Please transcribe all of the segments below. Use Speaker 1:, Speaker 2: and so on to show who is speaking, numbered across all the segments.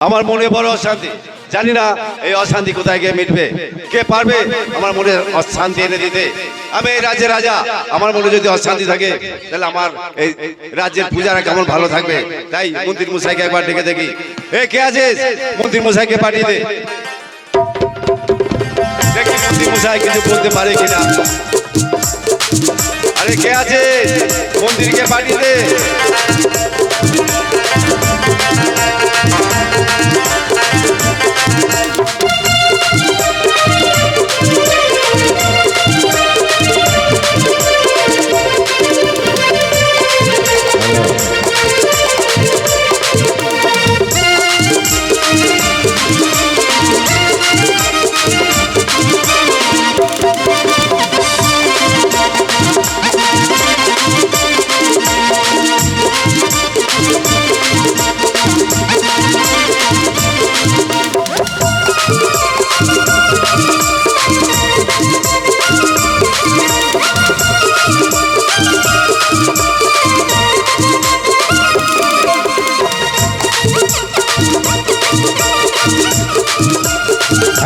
Speaker 1: আমার মনে বড় অশান্তি, জানি না এই অশান্তি কোথায় গিয়ে মিটবে। কে পারবে আমার মনে অশান্তি এনে দিতে? আমি এই রাজ্যের রাজা, আমার মনে যদি অশান্তি থাকে তাহলে আমার এই রাজ্যের পূজারা কেমন ভালো থাকবে। তাই মন্ত্রী মশাইকে একবার ডেকে দেখি। এ কে আছিস? মন্ত্রী মশাইকে পাঠিয়ে দে, দেখি মন্ত্রী মশাই কিছু বলতে পারে কিনা। আরে কে আছে? মন্ত্রীকে পাঠিয়ে দে।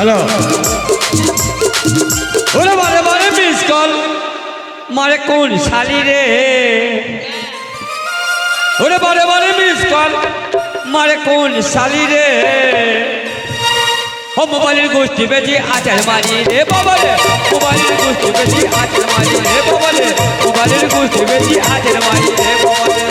Speaker 2: हेलो ओरे बारे बारे मिस कॉल मारे कौन साली रे ओरे बारे बारे मिस कॉल मारे कौन साली रे हो मोबाइल गोष्ठी बेची आचर मारी रे बाबा रे मोबाइल गोष्ठी बेची आचर मारी रे बाबा रे मोबाइल गोष्ठी बेची आचर मारी रे बाबा रे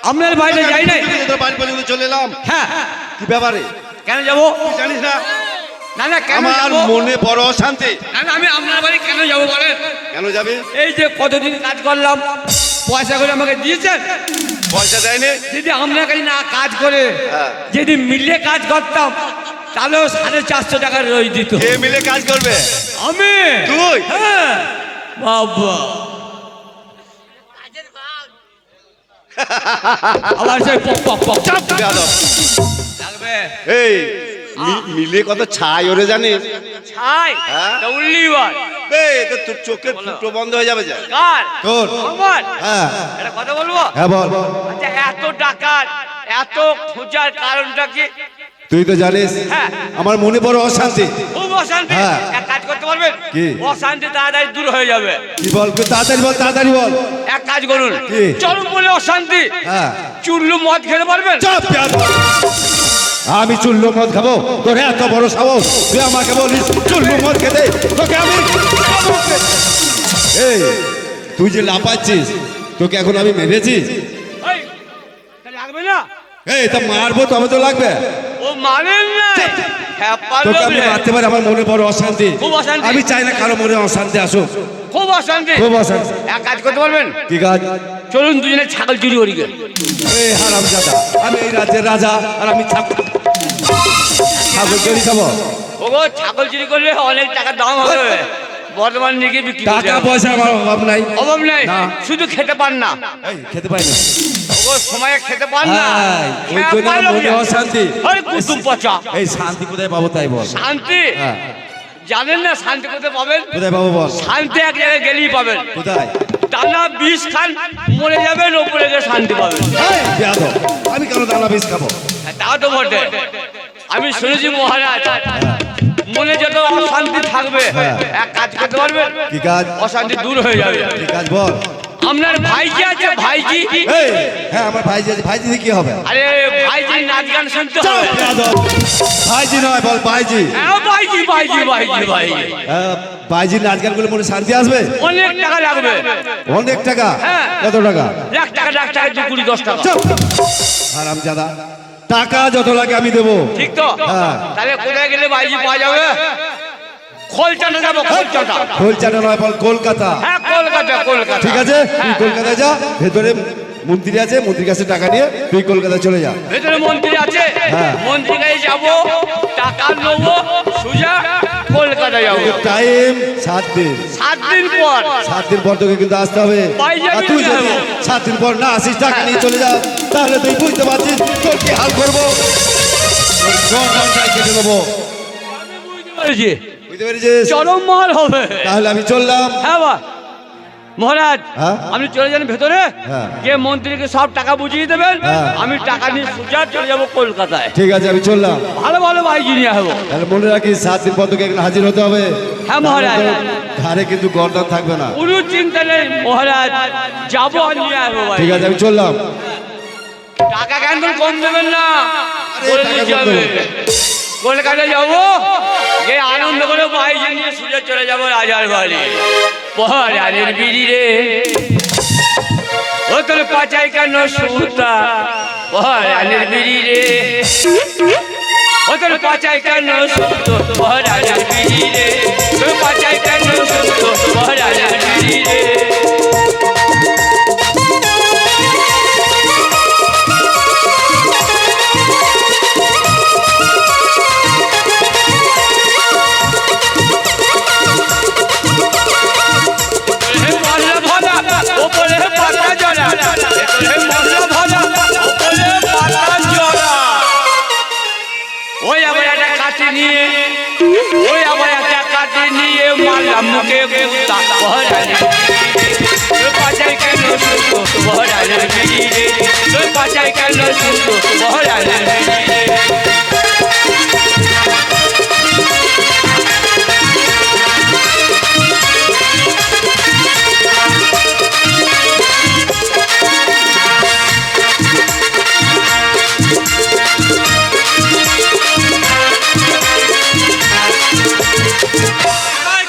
Speaker 2: আপনার বাইরে যাই নাই,
Speaker 1: বাড়ি পর্যন্ত চলে এলাম।
Speaker 2: হ্যাঁ
Speaker 1: কি ব্যাপারে?
Speaker 2: কেন যাবো
Speaker 1: জানিস না?
Speaker 2: না না কেন
Speaker 1: আমার
Speaker 2: যাবো?
Speaker 1: মনে বড় অশান্তি।
Speaker 2: না না আমি আপনার বাড়ি কেন যাবো বলেন?
Speaker 1: কেন যাবে?
Speaker 2: এই যে কতদিন কাজ করলাম, পয়সা করে আমাকে দিয়েছেন।
Speaker 1: পয়সা দেয়নি?
Speaker 2: যদি আপনার কাছে না কাজ করে যদি মিলে কাজ করতাম তাহলেও 450 টাকা রোজ দিত।
Speaker 1: কে মিলে কাজ করবে?
Speaker 2: আমি।
Speaker 1: তুই?
Speaker 2: হ্যাঁ বাবা আবার সেই পক পক পক
Speaker 1: চাপ বেয়াদব।
Speaker 2: লাগবে
Speaker 1: এই মিলে কত ছাই ওরে জানিস?
Speaker 2: ছাই
Speaker 1: হ্যাঁ?
Speaker 2: উল্লি বার
Speaker 1: এই তো তোর চোখের ফুটো বন্ধ হয়ে যাবে। যা
Speaker 2: কার
Speaker 1: তোর।
Speaker 2: আমার
Speaker 1: হ্যাঁ
Speaker 2: এটা কথা বলবো?
Speaker 1: হ্যাঁ বল।
Speaker 2: আচ্ছা এত টাকার এত খোঁজার কারণটা কি?
Speaker 1: তুই তো জানিস
Speaker 2: হ্যাঁ।
Speaker 1: আমার মনে বড় অশান্তি।
Speaker 2: খুব অশান্তি।
Speaker 1: হ্যাঁ।
Speaker 2: এক কাজ করতে পারবেন?
Speaker 1: কি?
Speaker 2: অশান্তি তাড়াতাড়ি দূর হয়ে যাবে।
Speaker 1: কি বল? তুই তাড়াতাড়ি বল, তাড়াতাড়ি বল।
Speaker 2: এক কাজ করুন,
Speaker 1: কি?
Speaker 2: চরম বলে অশান্তি,
Speaker 1: হ্যাঁ।
Speaker 2: চুল্লু মদ খেতে পারবেন?
Speaker 1: চাপ বেয়াদব। আমি চুল্লু মদ খাবো? তোর এত বড় সাহস, তুই আমাকে বলিস চুল্লু মদ খেতে? তোকে আমি এই তুই যে লাপাচ্ছিস, তোকে এখন আমি মেরেছি?
Speaker 2: এই, তা লাগবে না?
Speaker 1: এই তা মারবো তবে তো লাগবে।
Speaker 2: ও মানেন না? হ্যাঁ পারলো
Speaker 1: তোকে আমি
Speaker 2: রে।
Speaker 1: মারতে পারি? আমার মনে বড় অশান্তি।
Speaker 2: খুব অশান্তি।
Speaker 1: আমি চাই না কারো মনে অশান্তি আসুক।
Speaker 2: খুব অশান্তি।
Speaker 1: খুব অশান্তি।
Speaker 2: এক কাজ করতে পারবেন?
Speaker 1: কি কাজ?
Speaker 2: চলুন দুজনে ছাগল চুরি করি গে।
Speaker 1: এই হারামজাদা, আমি এই রাজ্যের রাজা আর আমি ছাগল চুরি খাবো?
Speaker 2: ওগো ছাগল চুরি করলে অনেক টাকা দাম হবে, বর্তমান নিয়ে বিক্রি করতে
Speaker 1: টাকা
Speaker 2: হবে।
Speaker 1: পয়সা আমার অভাব নাই।
Speaker 2: অভাব নাই,
Speaker 1: না।
Speaker 2: শুধু খেতে পান না।
Speaker 1: এই খেতে পাই না।
Speaker 2: ওগো সময়ে খেতে পান না।
Speaker 1: ওই জন্য আমার মনে অশান্তি।
Speaker 2: আরে কুতুম পচা।
Speaker 1: এই শান্তি কোথায় পাবো তাই বল।
Speaker 2: শান্তি
Speaker 1: হ্যাঁ।
Speaker 2: জানেন না শান্তি কোথায় পাবেন?
Speaker 1: কোথায় পাবো বল।
Speaker 2: শান্তি এক জায়গায় গেলেই পাবেন।
Speaker 1: কোথায়?
Speaker 2: টানা 20 খান মরে যাবেন, ওপরে গিয়ে শান্তি পাবেন।
Speaker 1: এই বেয়াদব, আমি কেন দানা বিষ খাবো?
Speaker 2: হ্যাঁ, তাও তো বটে। আমি শুনেছি মহারাজ মনে যত অশান্তি থাকবে এক কাজ করতে পারবেন,
Speaker 1: কি কাজ?
Speaker 2: অশান্তি দূর হয়ে যাবে।
Speaker 1: কি কাজ বল।
Speaker 2: আপনার ভাইজি আছে, ভাইজি।
Speaker 1: এই হ্যাঁ আমার ভাইজি আছে। ভাইজি দিয়ে কি হবে?
Speaker 2: আরে ভাইজি নাচ গান শুনতে
Speaker 1: চাপ
Speaker 2: হবে।
Speaker 1: বেয়াদব। ভাইজি নয়, বল ভাইজি।
Speaker 2: হ্যাঁ ভাইজি ভাইজি ভাইজি ভাইজি।
Speaker 1: ভাইজি নাচ গান করলে মনে শান্তি আসবে?
Speaker 2: অনেক টাকা লাগবে।
Speaker 1: অনেক টাকা?
Speaker 2: হ্যাঁ।
Speaker 1: কত টাকা?
Speaker 2: 1 টাকা 1 টাকা 2 20 10 টাকা।
Speaker 1: চুপ হারামজাদা, টাকা যত লাগে আমি দেবো।
Speaker 2: ঠিক তো?
Speaker 1: হ্যাঁ।
Speaker 2: তাহলে কোথায় গেলে বাইজি পাওয়া যাবে? খোলচাটা যাবো, খোলচাটা।
Speaker 1: খোলচাটা নয়, বল কলকাতা।
Speaker 2: হ্যাঁ, কলকাতা, কলকাতা।
Speaker 1: ঠিক আছে, তুই কলকাতায় যা, ভেতরে মন্ত্রী আছে, মন্ত্রীর কাছে টাকা নিয়ে তুই কলকাতায় চলে যা।
Speaker 2: ভেতরে মন্ত্রী আছে,
Speaker 1: হ্যাঁ।
Speaker 2: মন্ত্রীর কাছে যাবো, টাকা নেবো, সোজা কলকাতা যাবো।
Speaker 1: টাইম 7 দিন।
Speaker 2: 7 দিন পর
Speaker 1: 7 দিন পর তোকে কিন্তু আসতে হবে।
Speaker 2: পাইজামি
Speaker 1: আর তুই
Speaker 2: নিয়ে
Speaker 1: যদি
Speaker 2: যাবো।
Speaker 1: 7 দিন পর না আসিস, টাকা নিয়ে চলে যা, তাহলে তুই বুঝতে পারছিস তোর কি হাল করবো। তোর গর্দনটাই কেটে দেবো।
Speaker 2: বলেছি,
Speaker 1: বুঝতে পেরেছিস?
Speaker 2: চরম মাল হবে।
Speaker 1: তাহলে আমি চললাম।
Speaker 2: হ্যাঁ বা মহারাজ,
Speaker 1: হ্যাঁ?
Speaker 2: আপনি চলে যান ভেতরে,
Speaker 1: হ্যাঁ।
Speaker 2: গিয়ে মন্ত্রীকে সব টাকা বুঝিয়ে দেবেন,
Speaker 1: হ্যাঁ।
Speaker 2: আমি টাকা নিয়ে সোজা চলে যাবো কলকাতায়।
Speaker 1: ঠিক আছে, আমি চললাম।
Speaker 2: ভালো ভালো বাইজি নিয়ে হবো।
Speaker 1: তাহলে মনে রাখিস 7 দিন পর তোকে এখানে হাজির হতে হবে।
Speaker 2: হ্যাঁ, মহারাজ।
Speaker 1: তাহলে তোর ঘাড়ে কিন্তু গর্দন থাকবে না।
Speaker 2: কোনো চিন্তা নেই মহারাজ, যাবো আর নিয়ে আসবো ভাই।
Speaker 1: ঠিক আছে, আমি চললাম।
Speaker 2: টাকা কেন কম দেবেন না,
Speaker 1: আরে,
Speaker 2: বলে
Speaker 1: টাকা
Speaker 2: দিতে
Speaker 1: কম
Speaker 2: হবে।
Speaker 1: দেবো।
Speaker 2: কলকাতায় যাবো, গিয়ে আনন্দ করে বাইজি নিয়ে সোজা চলে যাবো রাজার বাড়ি। মহারাজের বিড়ি রে, ও তোর পাচাই কেন সুতা, মহারাজের বিড়ি রে, ও তোর পাচাই কেন সুতো, মহারাজের বিড়ি রে, তোর পাচাই কেন সুতো, মহারাজের বিড়ি রে। ওই আবার একটা কাঠি নিয়ে, ওই আবার একটা কাঠি নিয়ে মারলাম মুখে গুতা, মহারাজের তোর পাচাই কেন সুতো, মহারাজের বিড়ি রে, তোর পাচাই কেন সুতো, মহারাজের বিড়ি রে।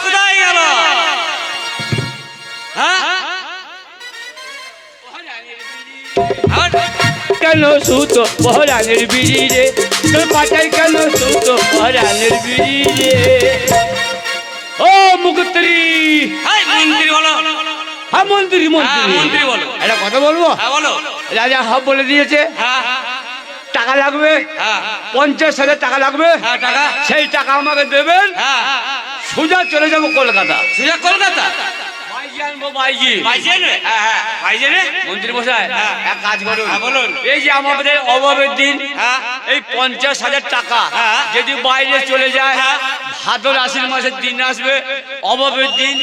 Speaker 2: কোথায় গেল? কেন সুতো, মহারাজের বিড়ি রে, তোর পাচাই কেন সুতো, মহারাজের বিড়ি রে। ও মুকুত্তরি, মন্ত্রী বলো। হ্যাঁ মন্ত্রী, মন্ত্রী বলো। একটা কথা বলবো? বলো। রাজা হাফ বলে দিয়েছে, টাকা লাগবে, 50,000 টাকা লাগবে, টাকা সেই টাকা আমাকে দেবেন, সোজা চলে যাবো কলকাতা। সোজা কলকাতা? বাইজি আনবো, বাইজি। বাইজি আনবে? হ্যাঁ হ্যাঁ, বাইজি আনবে। মন্ত্রী মশাই, এক কাজ করুন। বলুন। এই যে আমাদের অভাবের দিন, এই 50,000 টাকা যদি বাইরে চলে যায়, ভাদর আশ্বিন মাসের দিন আসবে, অভাবের দিন,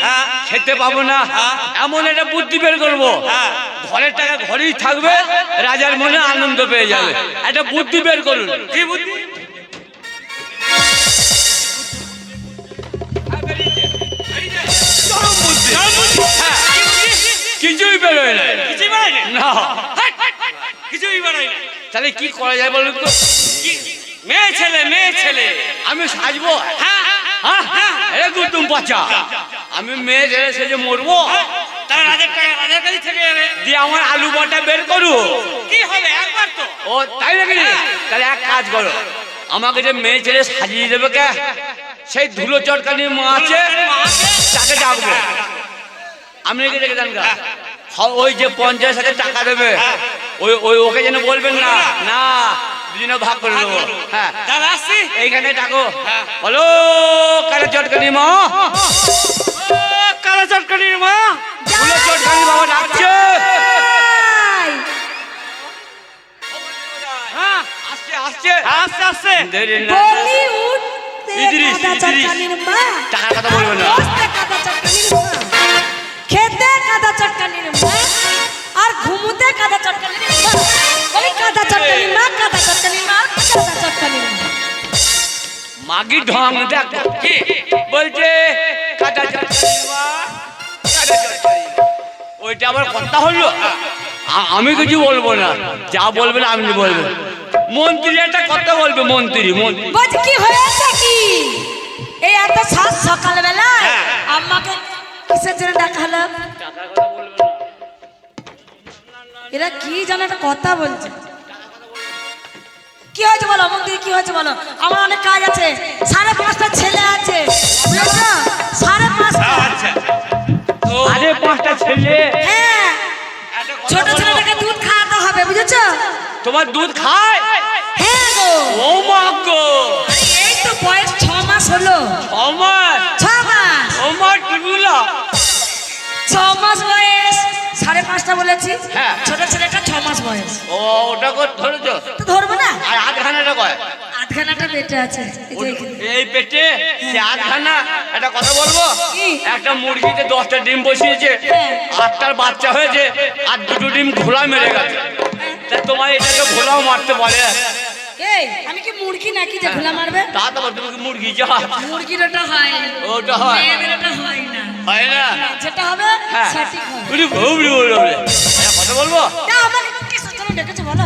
Speaker 2: খেতে পাবো না, এমন একটা বুদ্ধি বের করবো, ঘরের টাকা ঘরেই থাকবে, রাজার মনে আনন্দ পেয়ে যাবে। একটা বুদ্ধি বের করুন। কি বুদ্ধি? কিছুই বেরোয় না, কিছুই বেরোয় না, কিছুই বেরোয় না। তাহলে কি করা যায় বলুন তো? মেয়ে ছেলে, মেয়ে ছেলে আমি সাজবো, একদম পাচা, আমি মেয়ে ছেলে সেজে মরবো, তাহলে রাজার টাকা রাজার কাছে থেকে যাবে, দিয়ে আমার আলু বটা বের করু, কি হবে একবার তো? ও তাই নাকি? তাহলে এক কাজ করো, আমাকে যে মেয়ে ছেলে সাজিয়ে দেবে কে, সেই ধুলো চটকানির মা আছে, তাকে ডাকবো। আমি রেখে রেখে জানগা, ওই যে 50,000 টাকা দেবে, ওই ওই ওকে যেন বলবেন না, না দুজনে ভাগ করে দেবো। হ্যাঁ এইখানে ডাকো, বলো কালো চটকানির মা, কালো চটকানির মা, ধুলো চটকানির বাবা ডাকছে। হ্যাঁ আসছে আসছে আসছে আসছে, দেরি না। ইদ্রিস, টাকার কথা বলবেন না।
Speaker 3: খেতে কাদা চটকানির মা আর ঘুমুতে কাদা চটকানির মা, ওই কাদা চটকানির মা, কাদা চটকানির মা, কাদা চটকানির মা।
Speaker 2: মাগি ঢং দেখো কি বলছে, কাদা চটকানির মা, কাদা চটকানির মা। ওইটা আবার কথা হলো? আমি কিছু বলবো না, যা বলবেন আপনি বলবেন। মন্ত্রী একটা কথা বলবে, মন্ত্রী মন্ত্রী
Speaker 3: বলছি কি হয়েছে কি? এই এত সাত সকালবেলা আমাকে কিসের জন্য ডাকা হলো? এরা কি জানে একটা কথা বলছে, কি হয়েছে বলো মুখ দিয়ে কি হয়েছে বলো আমার অনেক কাজ আছে 5:30টা ছেলে আছে বুঝেছো 5:30টা
Speaker 2: আচ্ছা আরে 5টা ছেলে
Speaker 3: হ্যাঁ ছোট ছেলেটাকে দুধ খাওয়াতে হবে বুঝেছো
Speaker 2: তোমার দুধ খায়
Speaker 3: হ্যাঁ গো
Speaker 2: ও মা গো
Speaker 3: এই তো বয়স 6 মাস হলো
Speaker 2: আমার
Speaker 3: 6 মাস
Speaker 2: ও মা টুগুলা
Speaker 3: 6 মাস বয়স 5:30টা বলেছি
Speaker 2: হ্যাঁ।
Speaker 3: ছোট ছেলেটা 6 মাস বয়স
Speaker 2: ও ওটা কো ধরেছো
Speaker 3: তো ধরবো না
Speaker 2: আর আধখানাটা কয়
Speaker 3: আধখানাটা বেটে আছে এই যে এখানে।
Speaker 2: এই পেটে সে আধখানা একটা কথা বলবো
Speaker 3: কি?
Speaker 2: একটা মুরগিতে 10টা ডিম বসিয়েছে
Speaker 3: হ্যাঁ।
Speaker 2: 8টার বাচ্চা হয়েছে আর 2টো ডিম খোলা মেরে গেছে তা তোমার এটাকে খোলাও মারতে পারে
Speaker 3: এই আমি কি মুরগি নাকি যে খোলা মারবে
Speaker 2: তা তো তুমি কি মুরগি যা
Speaker 3: মুরগির ওটা হয়
Speaker 2: ওটা হয়
Speaker 3: মেয়েদের ওটা হয় না
Speaker 2: হয় না
Speaker 3: যেটা হবে
Speaker 2: হ্যাঁ
Speaker 3: সঠিক হবে
Speaker 2: উনি বউরি বলে একটা কথা বলবো
Speaker 3: তা আমাকে কি সচল ডেকেছো বলো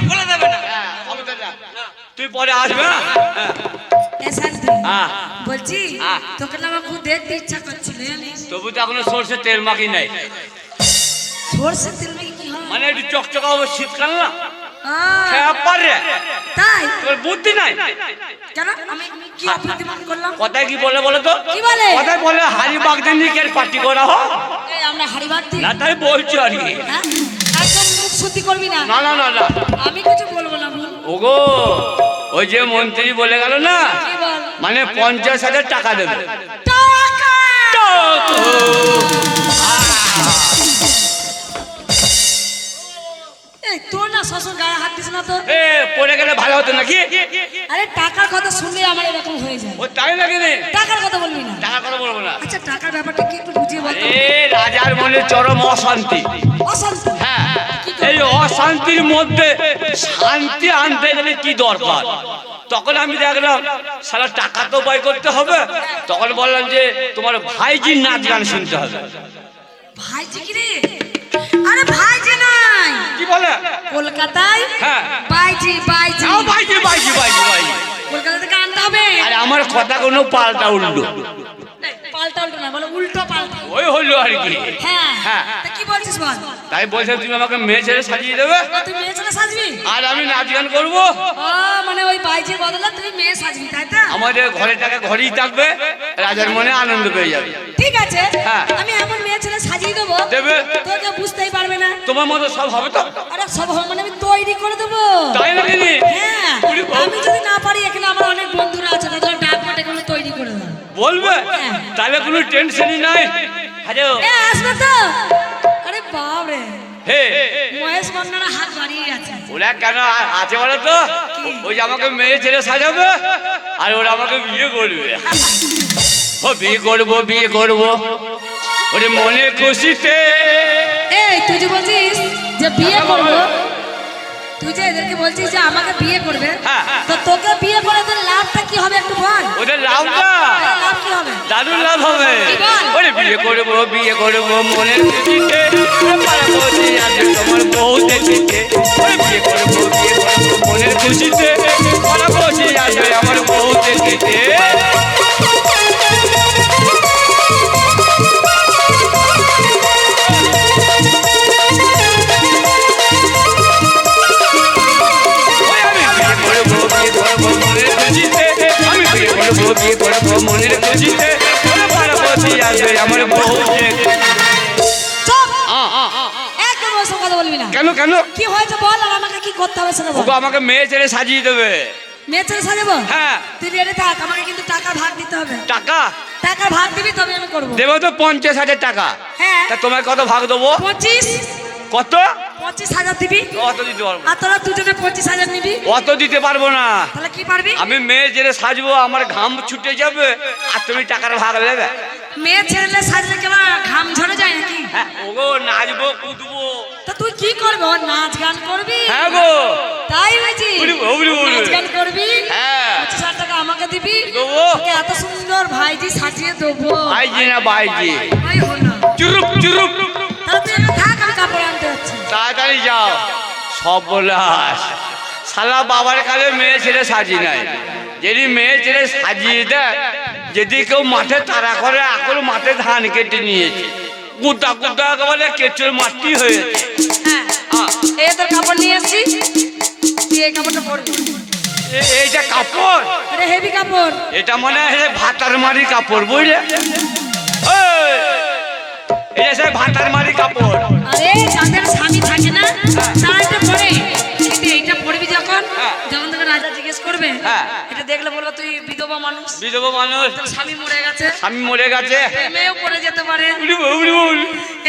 Speaker 2: বলে দেবে না তুই পরে আসবে না
Speaker 3: এ শান্তি
Speaker 2: হ্যাঁ।
Speaker 3: বলছি
Speaker 2: হ্যাঁ।
Speaker 3: তোকে না আমার খুব দেখতে ইচ্ছা করছিল জানিস
Speaker 2: তবু তো এখনো সরষে তেল মাখি নাই
Speaker 3: সরষের তেল মেখে কি হয়
Speaker 2: মানে একটু চকচকা হবে শীতকাল না
Speaker 3: আহ,
Speaker 2: খেয়া পারে
Speaker 3: তাই
Speaker 2: তোর বুদ্ধি নাই
Speaker 3: কেন আমি কি অপ্রতিমান করলাম
Speaker 2: কথায় কি বলে বলো তো
Speaker 3: কি বলে
Speaker 2: কথায় বলে হাড়ি বাগদের নিয়ে কেন পার্টি করা হয়
Speaker 3: এই আমরা হাড়ি ভাত দিই
Speaker 2: না তাই বলছি আর কি
Speaker 3: হ্যাঁ একদম মুখ শুদ্ধি করবি না
Speaker 2: না না না না
Speaker 3: আমি কিছু বলবো না বল
Speaker 2: ওগো ওই যে মন্ত্রী বলে গেল না
Speaker 3: কি বল
Speaker 2: মানে 50,000 টাকা দেবে
Speaker 3: টাকা এই তোর না শ্বশুর গায়ে হাত দিস না তো
Speaker 2: এ পড়ে গেলে ভালো হতো নাকি
Speaker 3: আরে টাকার কথা শুনলে আমার এরকম হয়ে যায়
Speaker 2: ও তাই নাকি রে
Speaker 3: টাকার কথা বলবি না
Speaker 2: টাকা কথা বলবো না
Speaker 3: আচ্ছা টাকার ব্যাপারটা কি একটু বুঝিয়ে বল তো?
Speaker 2: এ রাজার মনে চরম অশান্তি
Speaker 3: অশান্তি
Speaker 2: হ্যাঁ
Speaker 3: কি করবো?
Speaker 2: এই অশান্তির মধ্যে শান্তি আনতে গেলে কি দরকার তখন আমি দেখলাম সারা টাকা তো ব্যয় করতে হবে তখন বললাম যে তোমার ভাইজির নাচ গান শুনতে হবে
Speaker 3: ভাইজি কি রে আরে ভাইজি নাই
Speaker 2: কি বলে
Speaker 3: কলকাতায়
Speaker 2: হ্যাঁ।
Speaker 3: বাইজি বাইজি
Speaker 2: আও ভাইজি ভাইজি ভাইজি ভাইজি
Speaker 3: কলকাতা থেকে আনতে হবে
Speaker 2: আরে আমার কথা কোনো পাল্টা উল্টো
Speaker 3: এই, পাল্টা উল্টো না বলো উল্টো পাল্টা
Speaker 2: ওই হলো আর কি
Speaker 3: হ্যাঁ
Speaker 2: হ্যাঁ।
Speaker 3: তা কি বলছিস বল
Speaker 2: তাই বলছে তুমি আমাকে মেয়ে ছেলে সাজিয়ে দেবে
Speaker 3: ও, তুই মেয়ে ছেলে সাজবি
Speaker 2: আর আমি নাচ গান করবো
Speaker 3: ও মানে ওই বাইজির বদলে তুই মেয়ে সাজবি তাই তো
Speaker 2: আমাদের ঘরে টাকা ঘরেই থাকবে রাজার মনে আনন্দ পেয়ে যাবে
Speaker 3: ঠিক আছে
Speaker 2: হ্যাঁ।
Speaker 3: আমি এমন মেয়ে ছেলে সাজিয়ে দেবো
Speaker 2: দেবে
Speaker 3: তোকে বুঝতেই পারবে না
Speaker 2: তোমার মতো সব হবে তো
Speaker 3: আরে সব হবে মানে আমি তৈরি করে দেবো
Speaker 2: তাই নাকি রে?
Speaker 3: হ্যাঁ
Speaker 2: ওরে বাবা।
Speaker 3: আমি যদি না পারি এখানে আমার অনেক বন্ধুরা আছে তাদের ডাক পাটে করে তৈরি করে দেবো
Speaker 2: বলবে
Speaker 3: হ্যাঁ।
Speaker 2: তাহলে কোনো টেনশনই নাই হ্যালো
Speaker 3: এ আসবে তো আরে বাপ রে
Speaker 2: হে
Speaker 3: মহেশ বন্যারা হাত বাড়িয়ে আছে
Speaker 2: ওরা কেন আছে বলো তো ওই যে আমাকে মেয়ে ছেলে সাজাবে আর ওরা আমাকে বিয়ে করবে ও বিয়ে করবো ওরে মনে খুশিতে
Speaker 3: এই তুই যে বলছিস যে বিয়ে করবো তুই যে এদেরকে বলছিস যে আমাকে বিয়ে করবে
Speaker 2: হ্যাঁ।
Speaker 3: তো তোকে বিয়ে করে তোর লাভটা কি হবে একটু বল
Speaker 2: ওদের লাভটা
Speaker 3: আরে লাভ কি হবে
Speaker 2: দারুণ লাভ হবে
Speaker 3: কি বল?
Speaker 2: ওরে বিয়ে করবো মনের খুশিতে ওরে পারাবতী আছে তোমার বউ দেখেছে ওরে বিয়ে করবো মনের খুশিতে পারাবতী আছে আমার বউ দেখেছে ওই আমি বিয়ে করবো মনের খুশিতে ওরে পারাবতী আছে আমার বউ দেখেছে
Speaker 3: চুপ একদম ওর সঙ্গে কথা বলবি না
Speaker 2: কেন
Speaker 3: কি হয়েছে বল আর আমাকে কি করতে হবে সেটা বল
Speaker 2: ওগো আমাকে মেয়ে ছেলে সাজিয়ে দেবে
Speaker 3: মেয়ে ছেলে সাজাবো
Speaker 2: হ্যাঁ।
Speaker 3: তুই রেডি থাক আমাকে কিন্তু টাকা ভাগ দিতে হবে
Speaker 2: টাকা
Speaker 3: টাকার ভাগ দিবি তবে আমি করবো
Speaker 2: দেবো তো 50,000 টাকা
Speaker 3: হ্যাঁ
Speaker 2: তা তোমায় কত ভাগ দেবো
Speaker 3: 25,000 দিবি
Speaker 2: অত দিতে পারবো
Speaker 3: আর তোরা দুজনে 25,000 নিবি
Speaker 2: অত দিতে পারবো না
Speaker 3: তাহলে কি পারবি
Speaker 2: আমি মেয়ে ছেলে সাজবো আমার ঘাম ছুটে যাবে আর তুমি টাকার ভাগ দেবে
Speaker 3: মেয়ে ছেলে সাজলে কেমন ঘাম ঝরে যায় নাকি
Speaker 2: হ্যাঁ ওগো নাচবো কুদবো
Speaker 3: তা তুই কি করবি ও নাচ গান করবি
Speaker 2: হ্যাঁ গো
Speaker 3: তাই বুঝি
Speaker 2: বলি।
Speaker 3: নাচ গান করবি
Speaker 2: হ্যাঁ
Speaker 3: 25,000 টাকা আমাকে দিবি
Speaker 2: দেবো।
Speaker 3: তোকে এত সুন্দর ভাইজি সাজিয়ে দেবো
Speaker 2: ভাইজি না ভাইজি
Speaker 3: ওই হলো
Speaker 2: চুরুপ
Speaker 3: তাহলে তুই এখানে থাক আমি কাপড় আনতে যাচ্ছি
Speaker 2: তাড়াতাড়ি যাও সব বলাস শালা বাবার কালে মেয়ে ছেলে সাজি নাই যদি মেয়ে ছেলে সাজিয়ে দেয় যদি কেউ মাঠে তাড়া করে এখন মাঠে ধান কেটে নিয়েছে কুটা একেবারে কেঁচুর মাটি হয়েছে
Speaker 3: হ্যাঁ এই তোর কাপড় নিয়ে এসছি তুই এই কাপড়টা পরবি।
Speaker 2: এইটা কাপড়,
Speaker 3: এটা হেভি কাপড়।
Speaker 2: এটা মনে হয় ভাতার মারি কাপড়, বুঝলে? এটা সে ভাতার মারি কাপড়।
Speaker 3: আরে যাদের স্বামী থাকে না তারা এটা পরে, কিন্তু এইটা পরবি যখন, যখন তোকে রাজা জিজ্ঞেস করবে, এটা দেখলে বলবো তুই বিধবা মানুষ।
Speaker 2: বিধবা মানুষ,
Speaker 3: তোর স্বামী মরে গেছে,
Speaker 2: স্বামী মরে গেছে,
Speaker 3: মেয়েও পড়ে যেতে পারে।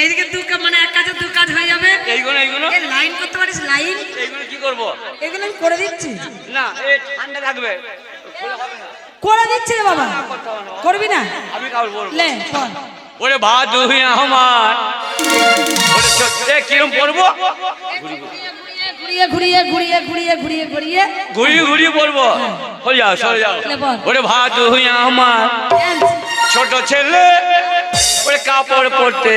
Speaker 3: এইদিকে মানে এক কাজে দু কাজ হয়ে যাবে।
Speaker 2: এইগুলো
Speaker 3: এই লাইন করতে পারিস, লাইন।
Speaker 2: এইগুলো কি করবো?
Speaker 3: এগুলো আমি করে দিচ্ছি।
Speaker 2: না, এই ঠান্ডা লাগবে,
Speaker 3: করে দিচ্ছি রে বাবা, করবি না?
Speaker 2: আমি কাউর বলবো।
Speaker 3: লে বল।
Speaker 2: ওরে ভাদু আমার, ওরে সত্যি কিরম পড়বো?
Speaker 3: ঘুরিয়ে ঘুরিয়ে ঘুরিয়ে ঘুরিয়ে ঘুরিয়ে ঘুরিয়ে
Speaker 2: ঘুরিয়ে ঘুরিয়ে পড়বো। সরে যাও, সরে যাও।
Speaker 3: লে বল।
Speaker 2: ওরে ভাদু আমার ছোট ছেলে, ওরে কাপড় পরতে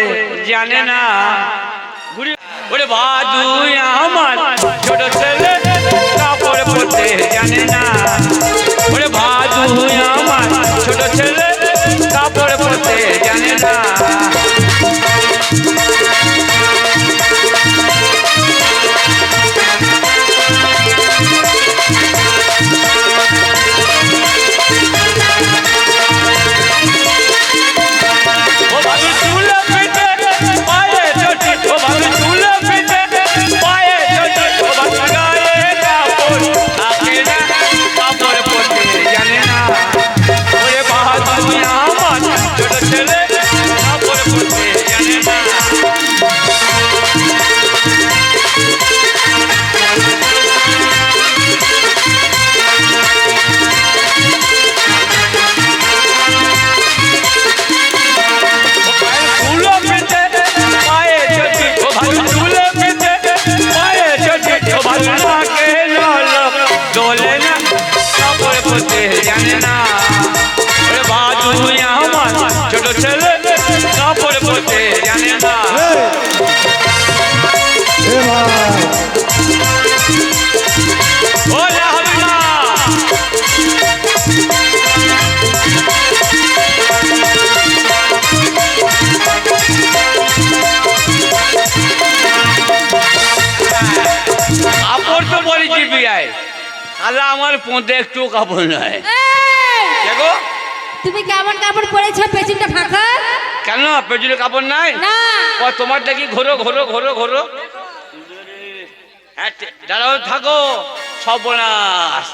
Speaker 2: জানে না। ঘুরি ওরে ভাদু আমার ছোট ছেলে, কাপড় পরতে জানে না। ওরে ভাদু আমার ছোট ছেলে, কাপড় পরতে জানে না। ও ভাদু চুল পেতে পায়ে চটি, ও ভাদু চুল পেতে পায়ে চটি, ও ভাদু গায়ে কাপড় থাকে না, কাপড় পরতে জানে না। ওরে ভাদু আমার ছোট ছেলে, কাপড় পরতে জানে না। ও পায়ে চুল পেতে পায়ে চটি, ও ভাদু চুল পেতে পায়ে চটি, ও ভাদু নাকে নলক দোলে না, কাপড় পরতে জানে না। ওরে ভাদু আমার ছোট ছেলে, কাপড় পরতে জানে না। ও রাহুল না, কাপড় তো বলেছি বিয়ায়, আল্লাহ আমার পোঁতে একটু কাপড় নয়। দেখো
Speaker 3: তুমি কেমন কাপড় পরেছো? পেছনটা ফাঁকা
Speaker 2: কেন, পেছনে কাপড় নাই?
Speaker 3: না।
Speaker 2: ও তোমার দেখি ঘোরো ঘোরো ঘোরো ঘোরো। হ্যাঁ, দাঁড়াও থাকো, সর্বনাশ।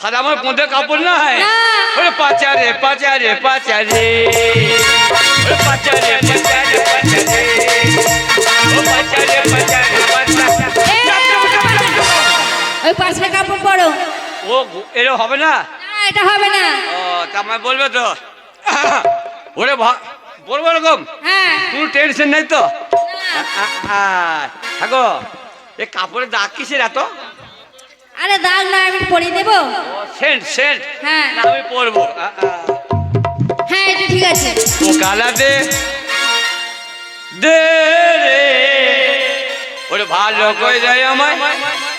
Speaker 2: তাহলে আমার পোঁতে কাপড় নাই?
Speaker 3: না।
Speaker 2: ওরে পাচারে পাচারে পাচারে, ওরে পাচারে পাচারে পাচারে, ও পাচারে পাচারে পাচারে।
Speaker 3: ওই পাশে কাপড় পরো।
Speaker 2: ও এরকম হবে না?
Speaker 3: না, এটা হবে না।
Speaker 2: ও তা আমায় বলবে তো? ওরে বলবো এরকম,
Speaker 3: হ্যাঁ।
Speaker 2: কোনো টেনশন নেই তো? থাকো। এ কাপড়ের দাগ কিসের এত?
Speaker 3: আরে দাগ না, আমি পরিয়ে দেবো।
Speaker 2: সেন্ট সেন্ট,
Speaker 3: হ্যাঁ।
Speaker 2: না আমি পরবো।
Speaker 3: হ্যাঁ, এটা ঠিক আছে।
Speaker 2: ও কালা দে দে রে, ওরে ভালো করে দেয় আমায়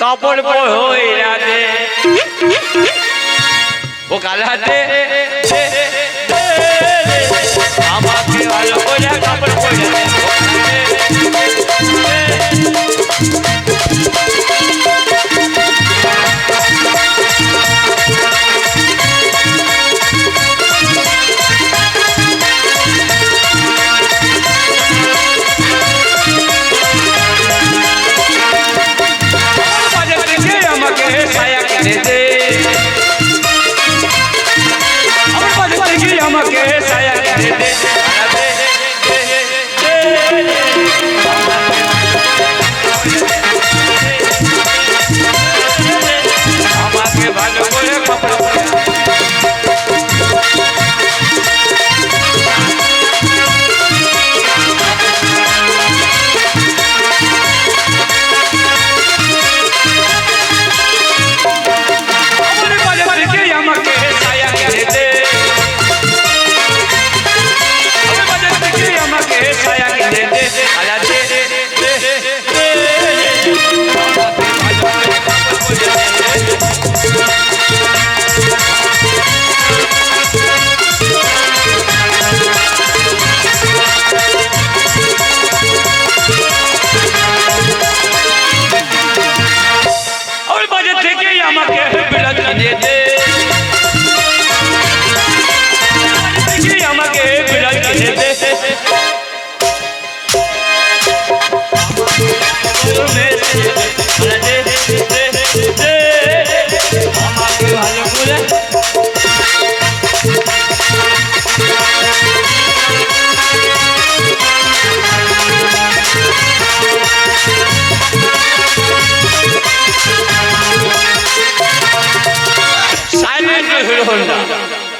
Speaker 2: কাপড় পরা দে। ও কালা দে দে দে রে, আমাকে ভালো করে কাপড় পরা দে। বাজার থেকে আমাকে ছায়া কিনে দে, আমার বাজার থেকে আমাকে ছায়া কিনে দে।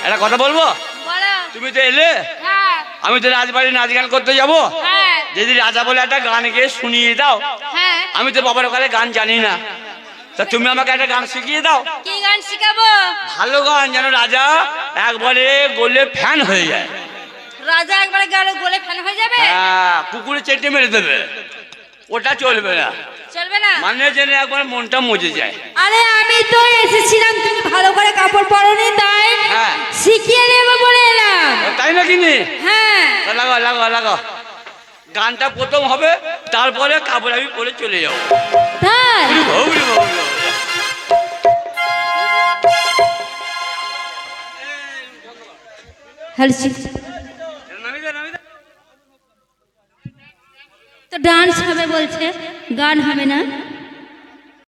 Speaker 2: একটা কথা বলবো,
Speaker 3: বলো।
Speaker 2: তুমি তো এলে,
Speaker 3: হ্যাঁ
Speaker 2: আমি তো রাজবাড়ি নাচ গান করতে যাব।
Speaker 3: হ্যাঁ
Speaker 2: যদি রাজা বলে একটা গান গিয়ে শুনিয়ে দাও,
Speaker 3: হ্যাঁ।
Speaker 2: আমি তো বাবার ওখানে গান জানি না, তা তুমি আমাকে একটা গান শিখিয়ে দাও।
Speaker 3: কি গান শিখাবো?
Speaker 2: ভালো গান, যেন রাজা একবারে গোলে ফ্যান হয়ে যায়।
Speaker 3: রাজা একবারে গেলে গোলে ফ্যান হয়ে যাবে?
Speaker 2: হ্যাঁ, কুকুরে চেটে মেরে দেবে, ওটা চলবে না।
Speaker 3: চলবে না?
Speaker 2: মানে জেনে একবার মনটা মজে যায়।
Speaker 3: আরে আমি তো এসেছিলাম, তুমি ভালো করে কাপড় পরনি, তাই
Speaker 2: হ্যাঁ।
Speaker 3: শিখিয়ে দেবো বলে এলাম।
Speaker 2: তাই নাকি নি?
Speaker 3: হ্যাঁ
Speaker 2: তা লাগাও লাগাও লাগাও, গানটা প্রথম হবে, তারপরে কাপড় আমি পরে চলে যাবো।
Speaker 3: তাই?
Speaker 2: উরি বাবা, উরি বাবা, উরি বাবা।
Speaker 3: হ্যালো,
Speaker 2: নামি দে, নামি দে।
Speaker 3: তো ডান্স হবে বলছে, গান হবে না?